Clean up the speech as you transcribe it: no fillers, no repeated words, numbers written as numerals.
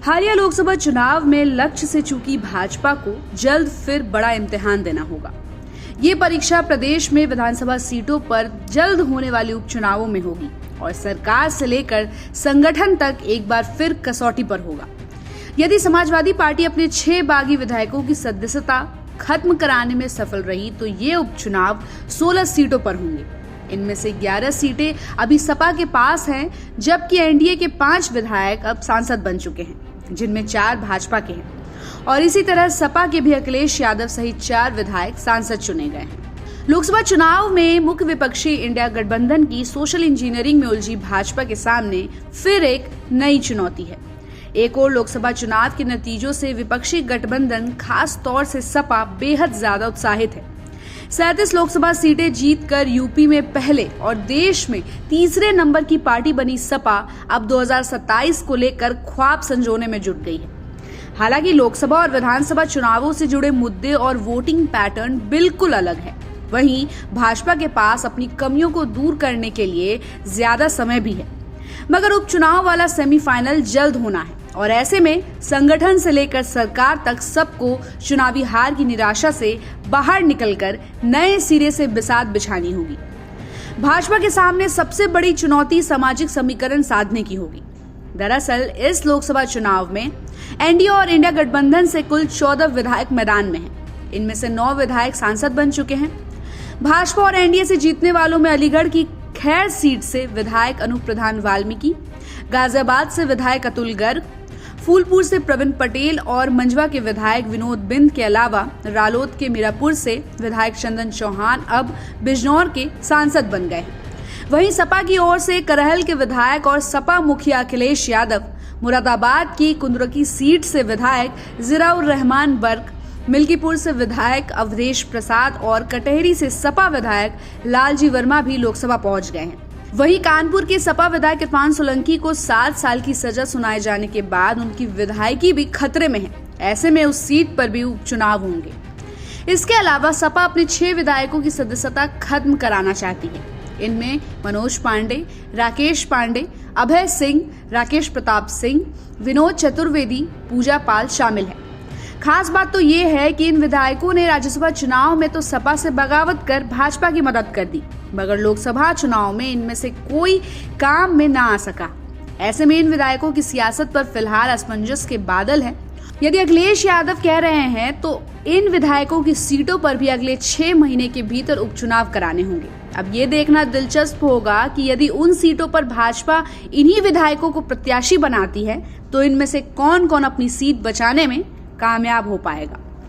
हालिया लोकसभा चुनाव में लक्ष्य से चूकी भाजपा को जल्द फिर बड़ा इम्तिहान देना होगा। ये परीक्षा प्रदेश में विधानसभा सीटों पर जल्द होने वाले उपचुनावों में होगी और सरकार से लेकर संगठन तक एक बार फिर कसौटी पर होगा। यदि समाजवादी पार्टी अपने 6 बागी विधायकों की सदस्यता खत्म कराने में सफल रही तो ये उपचुनाव 16 सीटों पर होंगे। इनमें से 11 सीटें अभी सपा के पास हैं, जबकि एनडीए के 5 विधायक अब सांसद बन चुके हैं, जिनमें 4 भाजपा के हैं और इसी तरह सपा के भी अखिलेश यादव सहित 4 विधायक सांसद चुने गए हैं। लोकसभा चुनाव में मुख्य विपक्षी इंडिया गठबंधन की सोशल इंजीनियरिंग में उलझी भाजपा के सामने फिर एक नई चुनौती है। एक और लोकसभा चुनाव के नतीजों से विपक्षी गठबंधन खास तौर से सपा बेहद ज्यादा उत्साहित है। 37 लोकसभा सीटें जीतकर यूपी में पहले और देश में तीसरे नंबर की पार्टी बनी सपा अब 2027 को लेकर ख्वाब संजोने में जुट गई है। हालांकि लोकसभा और विधानसभा चुनावों से जुड़े मुद्दे और वोटिंग पैटर्न बिल्कुल अलग है। वहीं भाजपा के पास अपनी कमियों को दूर करने के लिए ज्यादा समय भी है, मगर उपचुनाव वाला सेमीफाइनल जल्द होना है और ऐसे में संगठन से लेकर सरकार तक सबको चुनावी हार की निराशा से बाहर निकलकर नए सिरे से बिसात बिछानी होगी। भाजपा के सामने सबसे बड़ी चुनौती सामाजिक समीकरण साधने की होगी। दरअसल इस लोकसभा चुनाव में एनडीए और इंडिया गठबंधन से कुल 14 विधायक मैदान में हैं। इनमें से 9 विधायक सांसद बन चुके हैं। भाजपा और एनडीए से जीतने वालों में अलीगढ़ की खैर सीट से विधायक अनूप प्रधान वाल्मीकि, गाजियाबाद से विधायक अतुल गर्ग, फूलपुर से प्रवीण पटेल और मंझवा के विधायक विनोद बिंद के अलावा रालोद के मीरापुर से विधायक चंदन चौहान अब बिजनौर के सांसद बन गए हैं। वहीं सपा की ओर से करहल के विधायक और सपा मुखिया अखिलेश यादव, मुरादाबाद की कुंदरकी सीट से विधायक जिराउर रहमान बर्क, मिल्कीपुर से विधायक अवधेश प्रसाद और कटहरी से सपा विधायक लालजी वर्मा भी लोकसभा पहुंच गए हैं। वहीं कानपुर के सपा विधायक इरफान सोलंकी को 7 साल की सजा सुनाए जाने के बाद उनकी विधायकी भी खतरे में है। ऐसे में उस सीट पर भी उपचुनाव होंगे। इसके अलावा सपा अपने 6 विधायकों की सदस्यता खत्म कराना चाहती है। इनमें मनोज पांडे, राकेश पांडे, अभय सिंह, राकेश प्रताप सिंह, विनोद चतुर्वेदी, पूजा पाल शामिल है। खास बात तो ये है कि इन विधायकों ने राज्यसभा चुनाव में तो सपा से बगावत कर भाजपा की मदद कर दी, मगर लोकसभा चुनाव में इनमें से कोई काम में ना आ सका। ऐसे में इन विधायकों की सियासत पर फिलहाल असमंजस के बादल हैं। यदि अखिलेश यादव कह रहे हैं तो इन विधायकों की सीटों पर भी अगले 6 महीने के भीतर उपचुनाव कराने होंगे। अब ये देखना दिलचस्प होगा कि यदि उन सीटों पर भाजपा इन्हीं विधायकों को प्रत्याशी बनाती है तो इनमें से कौन कौन अपनी सीट बचाने में कामयाब हो पाएगा।